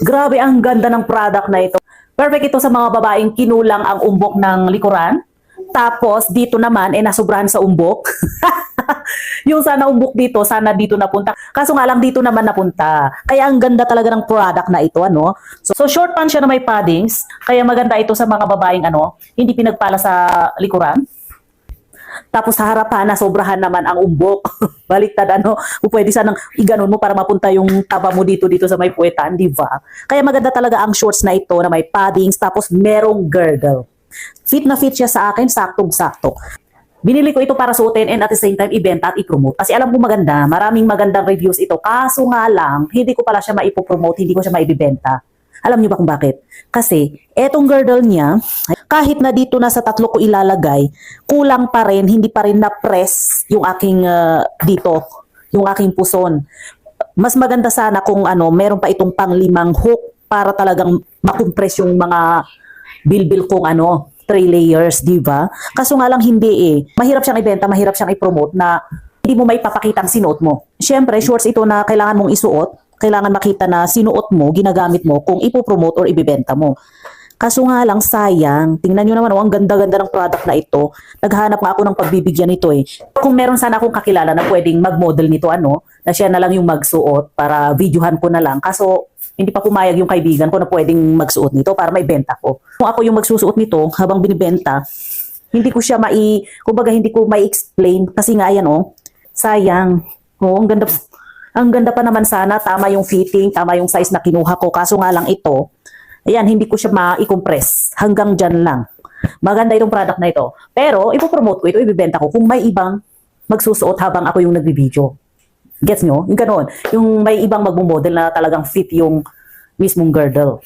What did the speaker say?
Grabe, ang ganda ng product na ito. Perfect ito sa mga babaeng kinulang ang umbok ng likuran. Tapos, dito naman, nasubrahan sa umbok. Yung sana umbok dito, sana dito napunta. Kaso nga lang dito naman napunta. Kaya ang ganda talaga ng product na ito, ano? So short pants siya na may paddings. Kaya maganda ito sa mga babaeng, hindi pinagpala sa likuran. Tapos sa harapan na sobrahan naman ang umbok. Baliktad, kung pwede sanang iganon mo para mapunta yung taba mo dito sa may puwetan, di ba? Kaya maganda talaga ang shorts na ito na may paddings tapos merong girdle. Fit na fit siya sa akin, saktong-sakto. Binili ko ito para suotin and at the same time ibenta at i-promote. Kasi alam ko maganda, maraming magandang reviews ito. Kaso nga lang, hindi ko pala siya maipopromote, hindi ko siya maibibenta. Alam niyo ba kung bakit? Kasi etong girdle niya, kahit na dito na sa tatlo ko ilalagay, kulang pa rin, hindi pa rin na-press yung aking dito, yung aking puson. Mas maganda sana kung meron pa itong pang-limang hook para talagang makompress yung mga bilbil kong 3 layers, di ba? Kaso nga lang hindi eh. Mahirap siyang ibenta, mahirap siyang i-promote na hindi mo may papakita ang sinuot mo. Siyempre, shorts ito na kailangan mong isuot, kailangan makita na sinuot mo, ginagamit mo kung ipopromote or ibibenta mo. Kaso nga lang sayang, tingnan nyo naman, ang ganda-ganda ng product na ito. Naghanap nga ako ng pagbibigyan nito eh. Kung meron sana akong kakilala na pwedeng mag-model nito, na siya na lang yung magsuot para videohan ko na lang. Kaso hindi pa pumayag yung kaibigan ko na pwedeng magsuot nito para maibenta ko. Kung ako yung magsusuot nito habang binibenta, hindi ko siya kumbaga hindi ko mai-explain kasi nga yan sayang. Ang ganda pa naman sana, tama yung fitting, tama yung size na kinuha ko. Kaso nga lang ito, ayan, hindi ko siya ma-compress. Hanggang dyan lang. Maganda itong product na ito. Pero, ipopromote ko ito, ibibenta ko kung may ibang magsusuot habang ako yung nagbibideo. Gets nyo? Yung ganoon. Yung may ibang magmumodel na talagang fit yung mismong girdle.